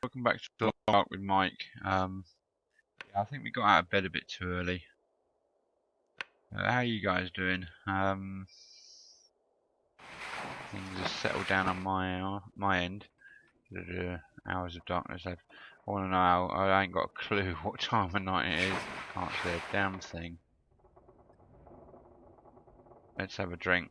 Welcome back to the Lark with Mike. Yeah, I think we got out of bed a bit too early. How are you guys doing? Things have settled down on my end. The hours of darkness. I want to know. I ain't got a clue what time of night it is. Can't see a damn thing. Let's have a drink.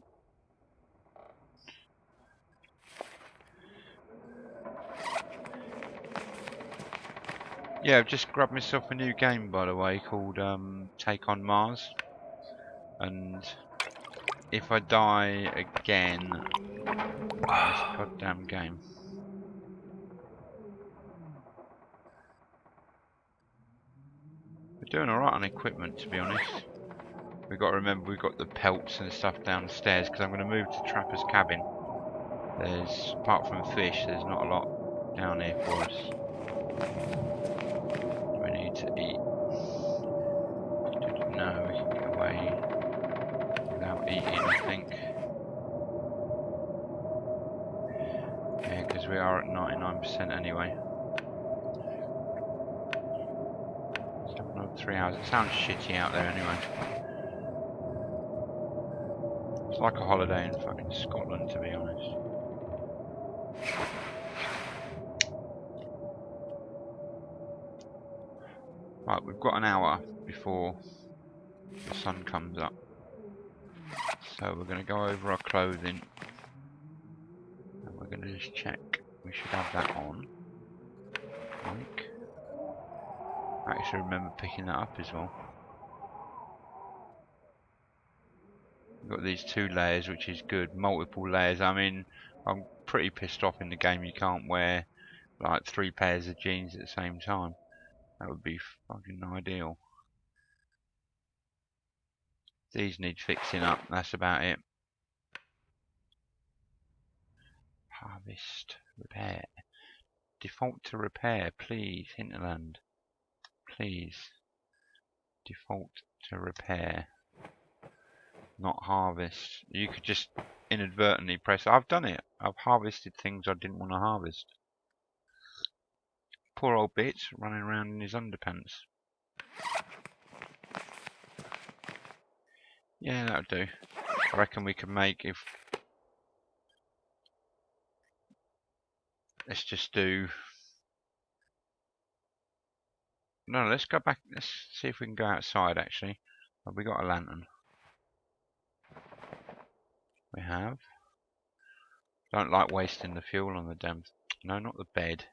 Yeah, I've just grabbed myself a new game, by the way, called Take on Mars. And if I die again on this goddamn game, we're doing alright on equipment, to be honest. We've got to remember we've got the pelts and stuff downstairs because I'm going to move to Trapper's cabin. There's, apart from fish, there's not a lot down here for us. We need to eat. No, we can get away without eating, I think. Yeah, because we are at 99% anyway. Still another 3 hours. It sounds shitty out there anyway. It's like a holiday in fucking Scotland, to be honest. Right, we've got an hour before the sun comes up. So we're going to go over our clothing. And we're going to just check. We should have that on. Like. I actually remember picking that up as well. We've got these 2 layers, which is good. Multiple layers. I mean, I'm pretty pissed off in the game you can't wear like 3 pairs of jeans at the same time. That would be fucking ideal. These need fixing up, that's about it. Harvest, repair. Default to repair, please, Hinterland. Please. Default to repair. Not harvest. You could just inadvertently press. I've done it. I've harvested things I didn't want to harvest. Poor old Bits running around in his underpants. Yeah, that'll do. I reckon we can make if. Let's just do. No, let's go back. Let's see if we can go outside actually. Have we got a lantern? We have. Don't like wasting the fuel on the damn. No, not the bed.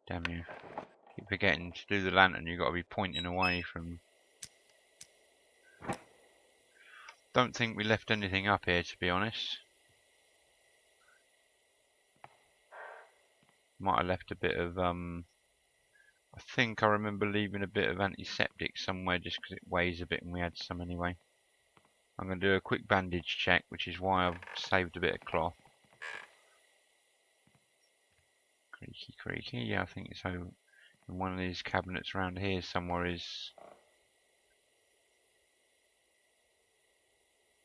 Damn you. Keep forgetting to do the lantern. You've got to be pointing away from. Don't think we left anything up here, to be honest. Might have left a bit of I think I remember leaving a bit of antiseptic somewhere just because it weighs a bit and we had some anyway. I'm going to do a quick bandage check, which is why I've saved a bit of cloth. Creaky, creaky. Yeah, I think so. In one of these cabinets around here somewhere is.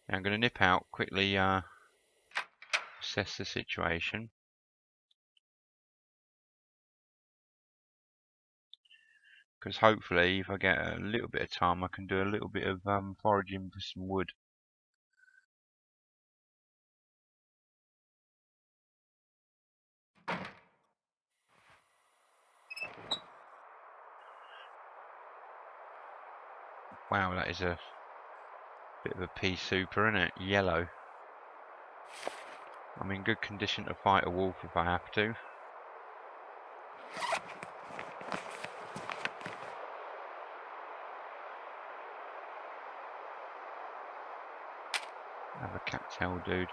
Now I'm going to nip out, quickly assess the situation. Because hopefully, if I get a little bit of time, I can do a little bit of foraging for some wood. Wow, that is a bit of a pea super, isn't it? Yellow. I'm in good condition to fight a wolf if I have to. Have a cattail, dude.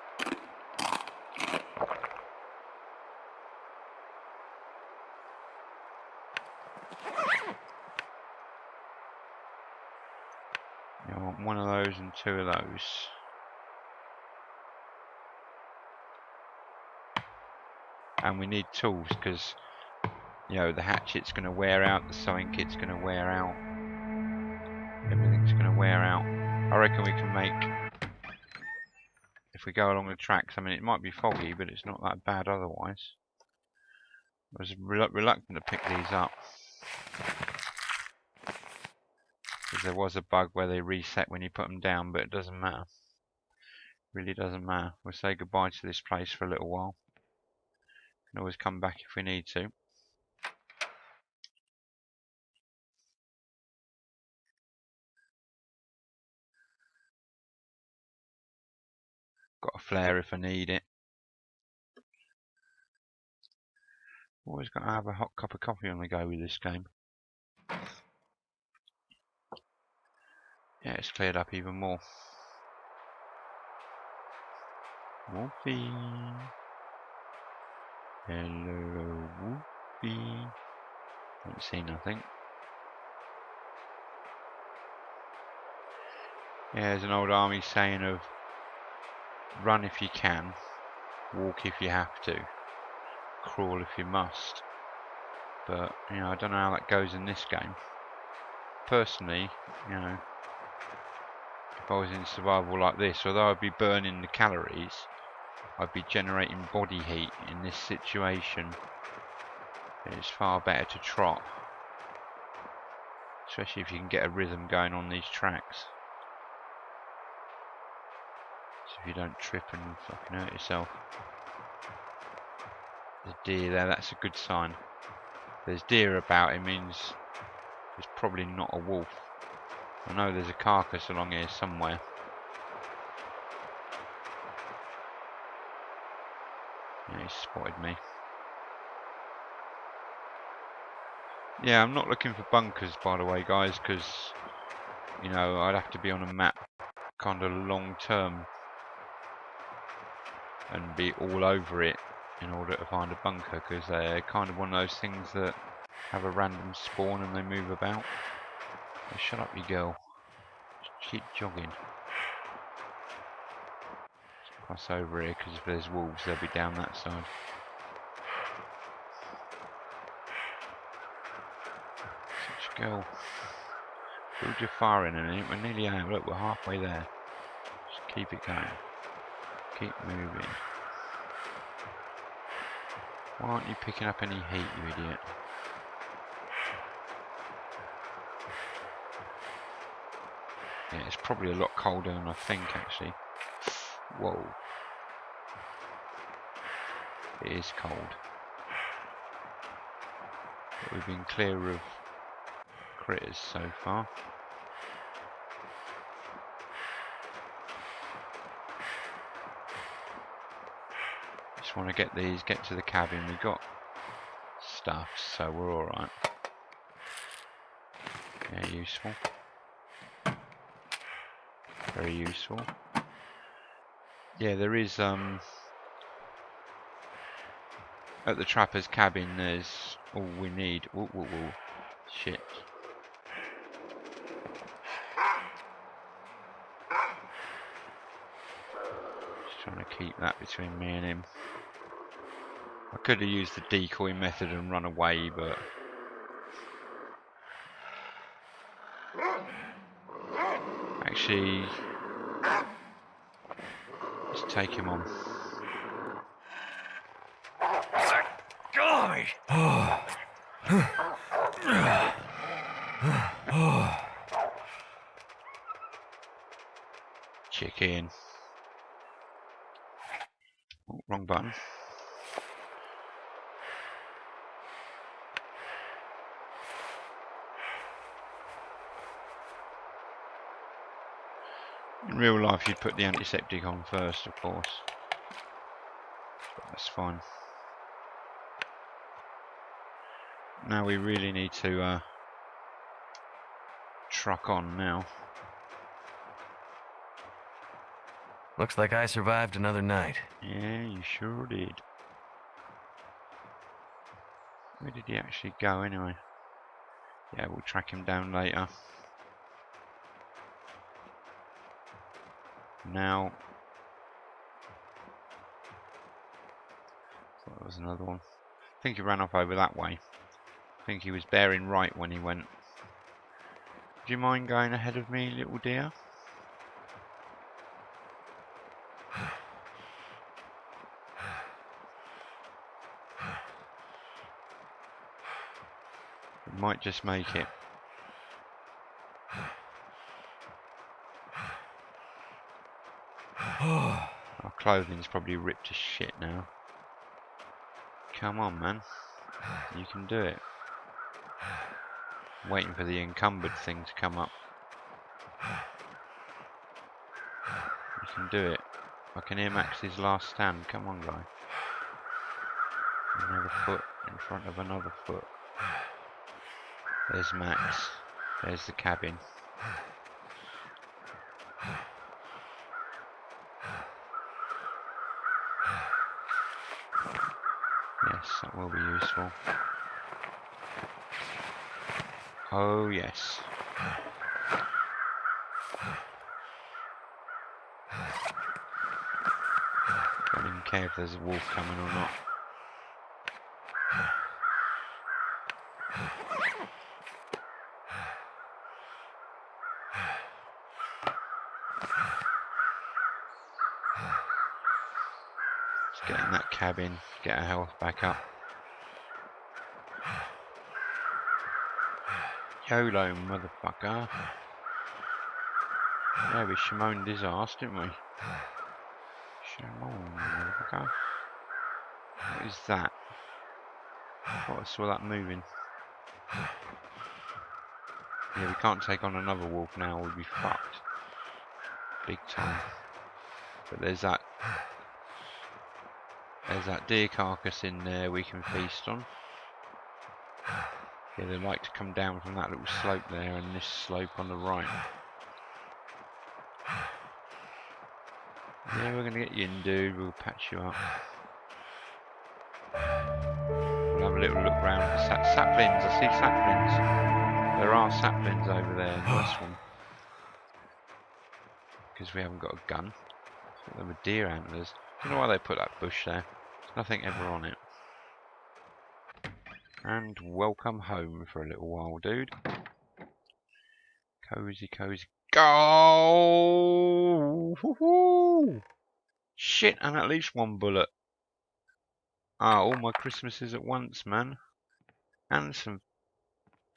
I want one of those and 2 of those. And we need tools because, you know, the hatchet's going to wear out, the sewing kit's going to wear out. Everything's going to wear out. I reckon we can make, if we go along the tracks, I mean it might be foggy but it's not that bad otherwise. I was reluctant to pick these up because there was a bug where they reset when you put them down, but it doesn't matter. Really doesn't matter. We'll say goodbye to this place for a little while. Can always come back if we need to. Got a flare if I need it. Always got to have a hot cup of coffee on the go with this game. Yeah, it's cleared up even more. Wolfie. Hello, Wolfie. Don't see nothing. Yeah, there's an old army saying of run if you can, walk if you have to, crawl if you must. But, you know, I don't know how that goes in this game. Personally, you know, if I was in survival like this, although I'd be burning the calories, I'd be generating body heat in this situation. It's far better to trot. Especially if you can get a rhythm going on these tracks. So if you don't trip and fucking hurt yourself. There's a deer there, that's a good sign. If there's deer about, it means it's probably not a wolf. I know there's a carcass along here somewhere. Yeah, he spotted me. Yeah, I'm not looking for bunkers, by the way, guys, because, you know, I'd have to be on a map kind of long term and be all over it in order to find a bunker, because they're kind of one of those things that have a random spawn and they move about. So shut up, you girl. Just keep jogging. Let's cross over here, because if there's wolves, they'll be down that side. Such a girl. Build your fire in a minute. We're nearly out. Look, we're halfway there. Just keep it going. Keep moving. Why aren't you picking up any heat, you idiot? Yeah, it's probably a lot colder than I think, actually. Whoa. It is cold. But we've been clear of critters so far. Just want to get these, get to the cabin. We've got stuff, so we're alright. Yeah, useful. Very useful. Yeah, there is, at the trapper's cabin, there's all we need. Whoa, whoa, whoa. Shit. Just trying to keep that between me and him. I could have used the decoy method and run away, but actually, let's take him on. Chicken. Oh, wrong button. In real life, you'd put the antiseptic on first, of course. But that's fine. Now we really need to truck on now. Looks like I survived another night. Yeah, you sure did. Where did he actually go anyway? Yeah, we'll track him down later. Now, thought there was another one. I think he ran off over that way. I think he was bearing right when he went. Do you mind going ahead of me, little dear? might just make it. Our clothing's probably ripped to shit now. Come on, man. You can do it. Waiting for the encumbered thing to come up. You can do it. I can hear Max's last stand. Come on, guy. Another foot in front of another foot. There's Max. There's the cabin. Yes, that will be useful. Oh, yes. Don't even care if there's a wolf coming or not. Just get in that cabin, get our health back up. YOLO, motherfucker. Yeah, we shamoned his ass, didn't we? Shamon, motherfucker. What is that? I thought I saw that moving. Yeah, we can't take on another wolf now, we'll be fucked. Big time. But there's that deer carcass in there we can feast on. Yeah, they like to come down from that little slope there and this slope on the right. Yeah, we're gonna get you in, dude. We'll patch you up. We'll have a little look round for saplings. I see saplings. There are saplings over there. Nice one. Because we haven't got a gun. I thought they were deer antlers. I don't know why they put that bush there. There's nothing ever on it. And welcome home for a little while, dude. Cozy, cozy. Go! Woohoo! Shit, and at least one bullet. Ah, all my Christmases at once, man. And some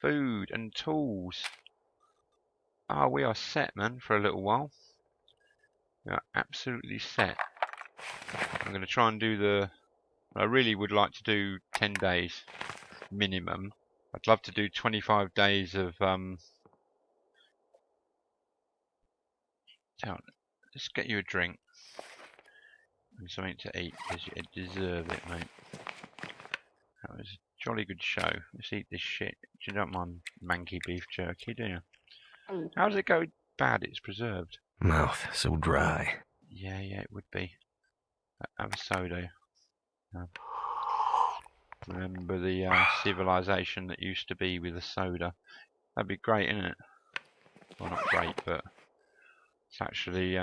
food and tools. Ah, we are set, man, for a little while. We are absolutely set. I'm going to try and do the... I really would like to do 10 days minimum. I'd love to do 25 days of... Let's get you a drink. And something to eat, because you deserve it, mate. That was a jolly good show. Let's eat this shit. You don't mind manky beef jerky, do you? How does it go bad? It's preserved. Mouth so dry. Yeah, it would be. Have a soda. Remember the civilization that used to be with a soda. That'd be great, isn't it? Well, not great, but it's actually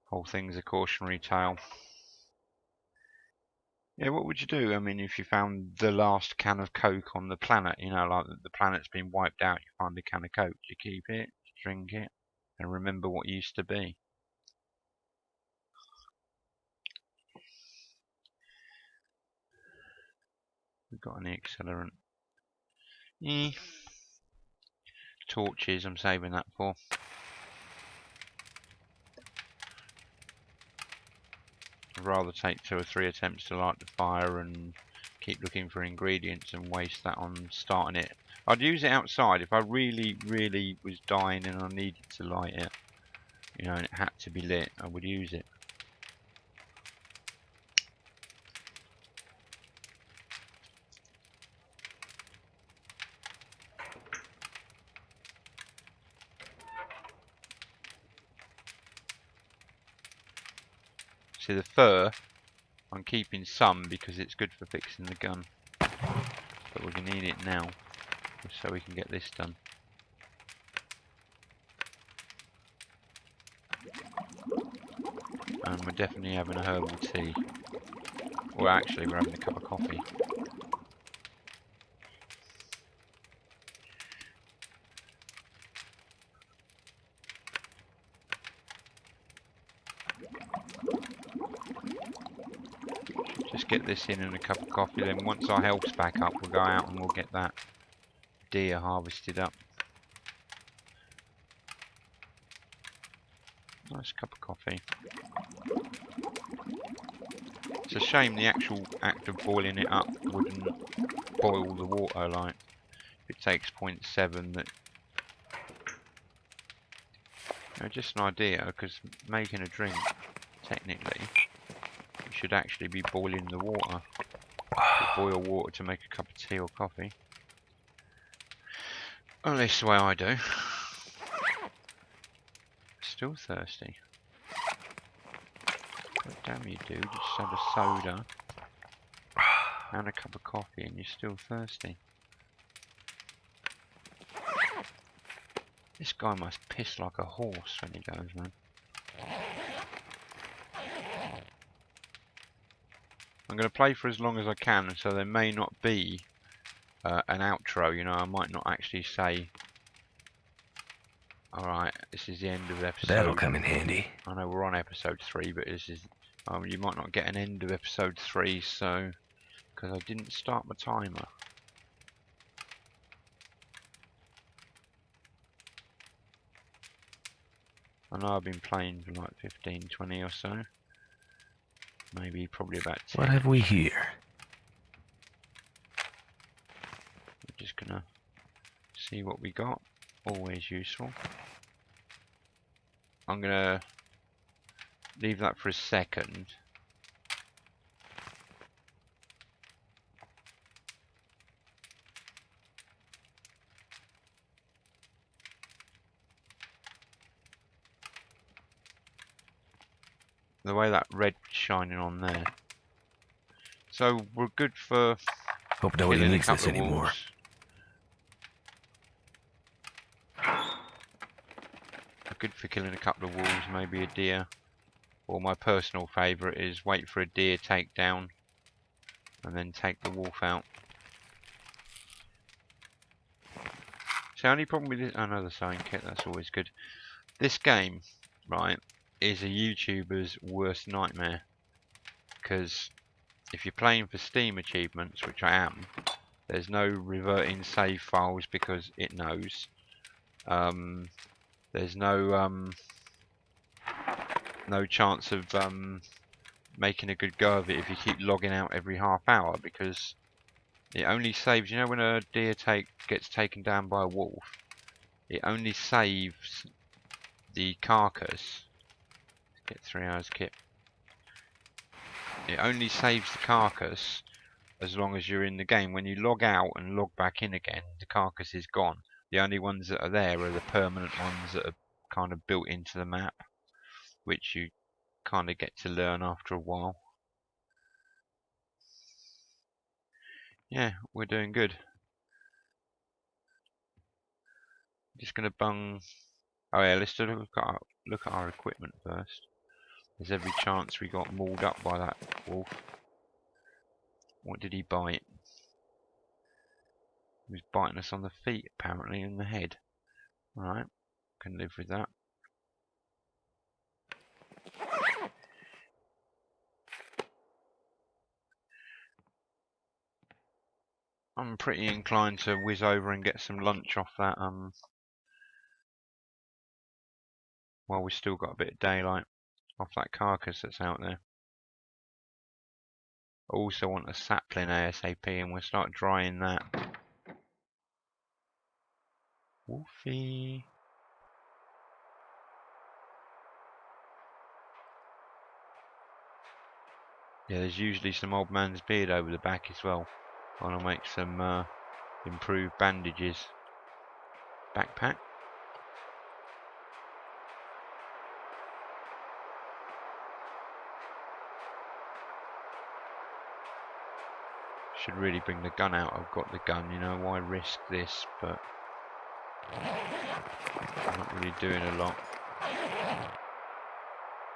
whole thing's a cautionary tale. Yeah, what would you do? I mean, if you found the last can of Coke on the planet, you know, like the planet's been wiped out, you find a can of Coke, do you keep it, drink it, and remember what used to be? We've got any accelerant. Torches, I'm saving that for. I'd rather take 2 or 3 attempts to light the fire and keep looking for ingredients and waste that on starting it. I'd use it outside if I really, really was dying and I needed to light it. You know, and it had to be lit, I would use it. See, the fur, I'm keeping some because it's good for fixing the gun. But we're going to need it now, just so we can get this done. And we're definitely having a herbal tea. Well, actually, we're having a cup of coffee. Just get this in and a cup of coffee. Then once our health's back up, we'll go out and we'll get that deer harvested up. Nice cup of coffee. It's a shame the actual act of boiling it up wouldn't boil the water. Like, it takes 0.7 that. Just an idea, because making a drink, technically, you should actually be boiling the water. You boil water to make a cup of tea or coffee. At least the way I do. Still thirsty. God damn you, dude. You just had a soda and a cup of coffee and you're still thirsty. This guy must piss like a horse when he goes, man. I'm going to play for as long as I can, so there may not be an outro, you know. I might not actually say, alright, this is the end of the episode. That'll come in handy. I know we're on episode 3, but this is, you might not get an end of episode 3, so, because I didn't start my timer. I know I've been playing for like 15, 20 or so. Maybe probably about 10. What have we here? We're just gonna see what we got. Always useful. I'm gonna leave that for a second. The way that red's shining on there. So we're good for Hope nobody killing a needs this couple of anymore. wolves. We're good for killing a couple of wolves, maybe a deer. Or my personal favourite is wait for a deer takedown and then take the wolf out. So the only problem with this, another sewing kit, that's always good. This game, right, is a YouTuber's worst nightmare. Because if you're playing for Steam achievements, which I am, there's no reverting save files because it knows. There's no no chance of making a good go of it if you keep logging out every half hour, because it only saves, you know, when a deer gets taken down by a wolf, it only saves the carcass. Get 3 hours kit. It only saves the carcass as long as you're in the game. When you log out and log back in again, the carcass is gone. The only ones that are there are the permanent ones that are kind of built into the map, which you kind of get to learn after a while. Yeah, we're doing good. Just gonna bung. Oh yeah, let's look at our equipment first. There's every chance we got mauled up by that wolf. What did he bite? He was biting us on the feet, apparently, and the head. Alright, can live with that. I'm pretty inclined to whiz over and get some lunch off that, while we've still got a bit of daylight, off that carcass that's out there. I also want a sapling ASAP, and we'll start drying that. Wolfie. Yeah, there's usually some old man's beard over the back as well. I want to make some improved bandages. Backpack. Should really bring the gun out. I've got the gun, you know, why risk this? But I'm not really doing a lot.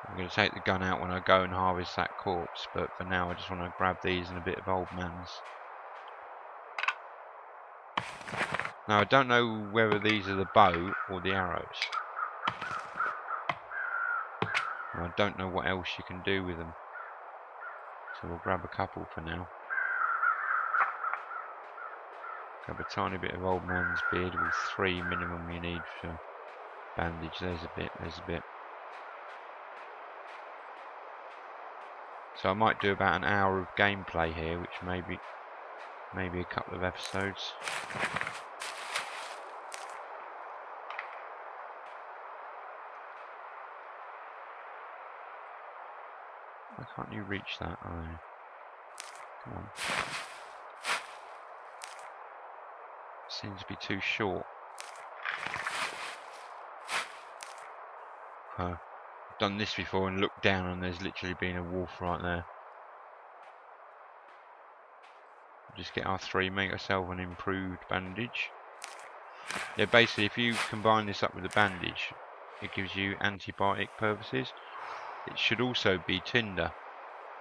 I'm going to take the gun out when I go and harvest that corpse, but for now I just want to grab these and a bit of old man's. Now I don't know whether these are the bow or the arrows. And I don't know what else you can do with them. So we'll grab a couple for now. Grab a tiny bit of old man's beard with 3 minimum you need for bandage. There's a bit, there's a bit. So I might do about an hour of gameplay here, which maybe a couple of episodes. Why can't you reach that? Oh, come on. Seems to be too short. I've done this before and looked down and there's literally been a wolf right there. Just get our 3, make ourselves an improved bandage. Yeah, basically if you combine this up with the bandage, it gives you antibiotic purposes. It should also be tinder.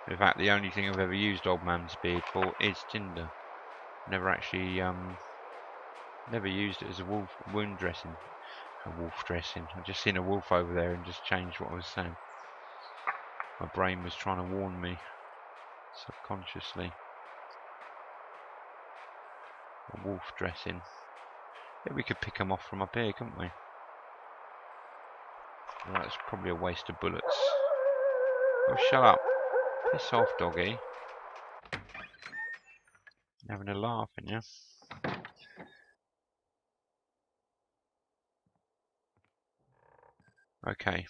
In fact, the only thing I've ever used Old Man's Beard for is tinder. Never actually, never used it as a wound dressing. A wolf dressing. I've just seen a wolf over there and just changed what I was saying. My brain was trying to warn me subconsciously. A wolf dressing. Yeah, we could pick them off from up here, couldn't we? Well, that's probably a waste of bullets. Oh, shut up. Piss off, doggy. You're having a laugh, aren't you? Okay.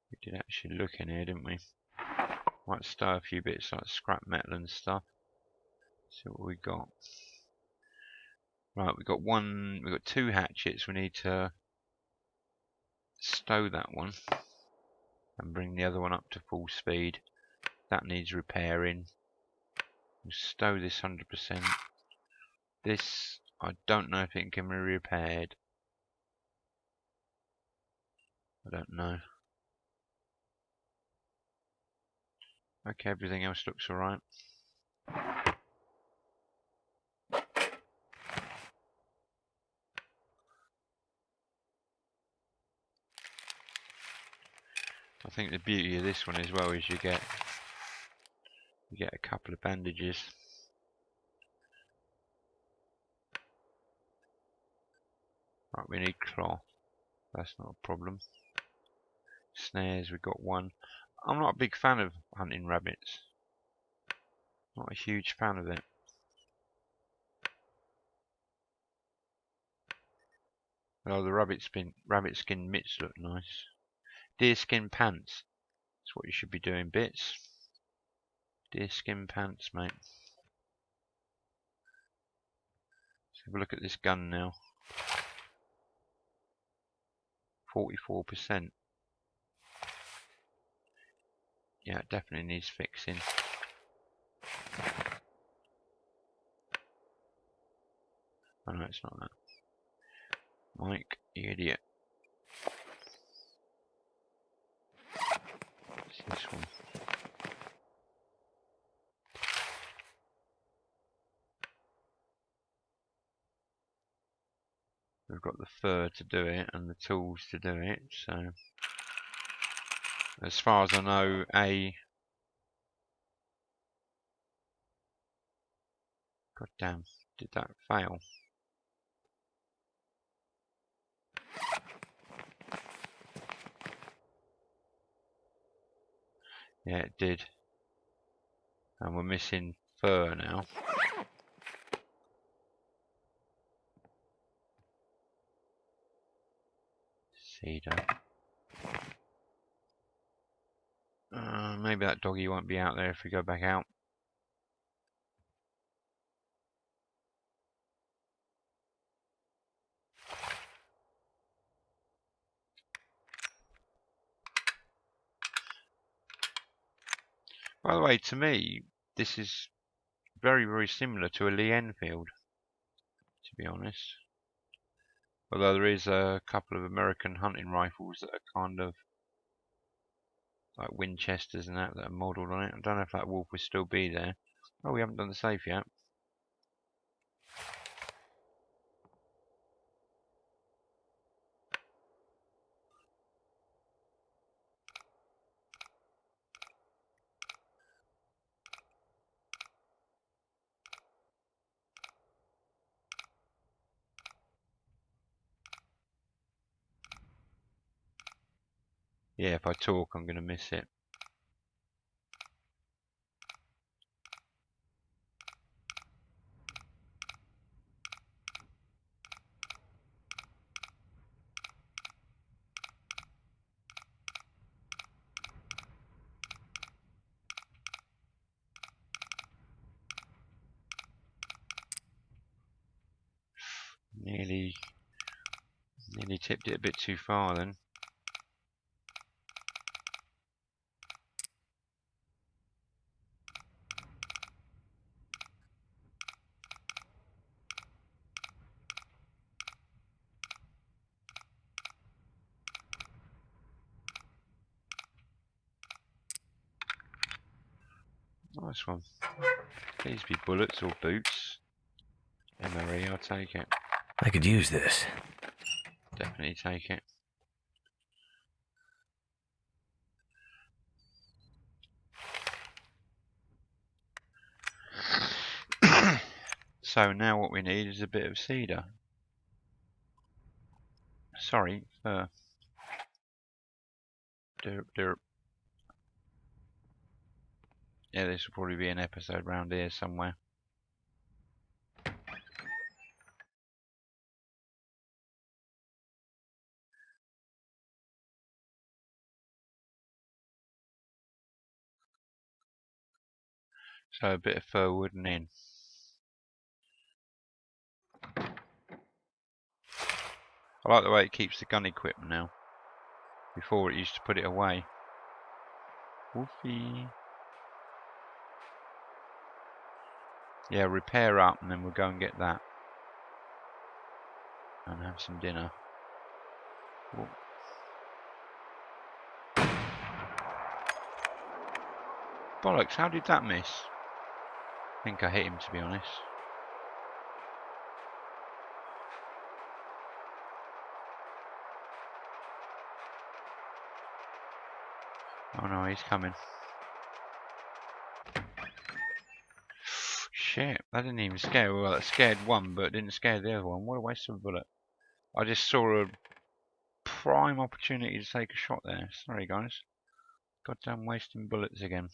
We did actually look in here, didn't we? Might stir a few bits like scrap metal and stuff. See what we got. Right, we've got 2 hatchets. We need to stow that one and bring the other one up to full speed. That needs repairing. We'll stow this 100%. This, I don't know if it can be repaired. I don't know. Okay, everything else looks alright. I think the beauty of this one as well is you get a couple of bandages. Right, we need cloth. That's not a problem. Snares, we've got 1. I'm not a big fan of hunting rabbits. Not a huge fan of it. Oh, the rabbit skin mitts look nice. Deerskin pants. That's what you should be doing, bits. Deerskin pants, mate. Let's have a look at this gun now. 44%. Yeah, it definitely needs fixing. Oh no, it's not that. Mike, you idiot. It's this one. We've got the fur to do it and the tools to do it, so as far as I know, God damn, did that fail? Yeah, it did. And we're missing fur now. Cedar. Maybe that doggy won't be out there if we go back out. By the way, to me, this is very, very similar to a Lee Enfield, to be honest. Although there is a couple of American hunting rifles that are kind of like Winchesters and that are modelled on it. I don't know if that wolf will still be there. Oh, we haven't done the safe yet. Yeah, if I talk, I'm going to miss it. Nearly tipped it a bit too far then. Nice one. Please be bullets or boots. MRE, I'll take it. I could use this. Definitely take it. So now what we need is a bit of cedar. Sorry, fur. Derp, derp. Yeah, this will probably be an episode round here somewhere. So a bit of fir wooden in. I like the way it keeps the gun equipment now. Before it used to put it away. Woofy. Yeah, repair up and then we'll go and get that. And have some dinner. Ooh. Bollocks, how did that miss? I think I hit him, to be honest. Oh no, he's coming. Shit, that didn't even scare. Well, it scared one, but didn't scare the other one. What a waste of a bullet. I just saw a prime opportunity to take a shot there. Sorry, guys. Goddamn wasting bullets again.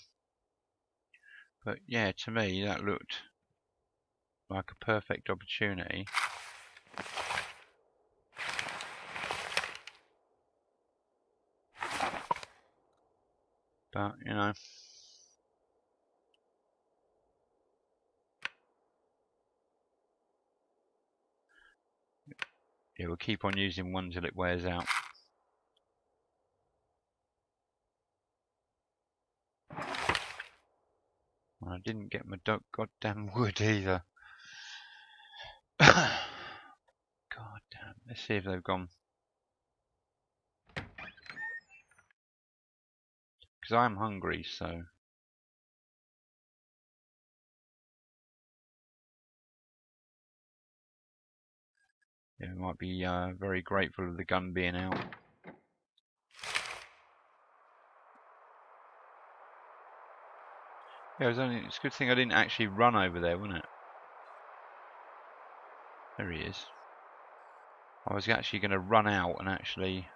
But yeah, to me, that looked like a perfect opportunity. But, you know. Yeah, we'll keep on using one till it wears out. I didn't get my goddamn wood either. God damn. Let's see if they've gone. Because I am hungry, so. Yeah, we might be very grateful of the gun being out. Yeah, it's a good thing I didn't actually run over there, wasn't it? There he is. I was actually going to run out and actually...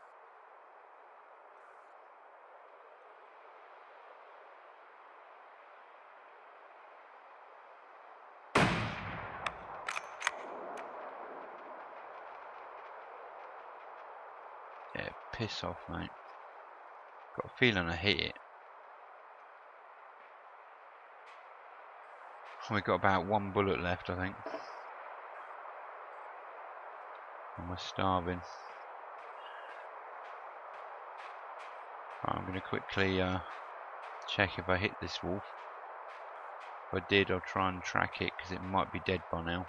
Yeah, piss off, mate. Got a feeling I hit it. We've got about one bullet left, I think. And we're starving. Right, I'm going to quickly check if I hit this wolf. If I did, I'll try and track it, because it might be dead by now.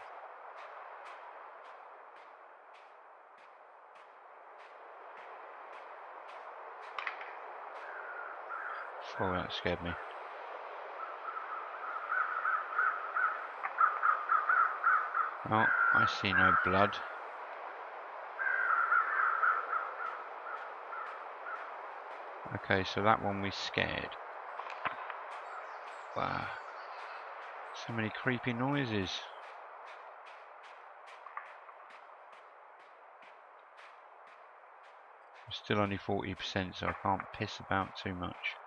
Oh, that scared me. Oh, I see no blood. Okay, so that one we scared. Wow. So many creepy noises. We're still only 40%, so I can't piss about too much.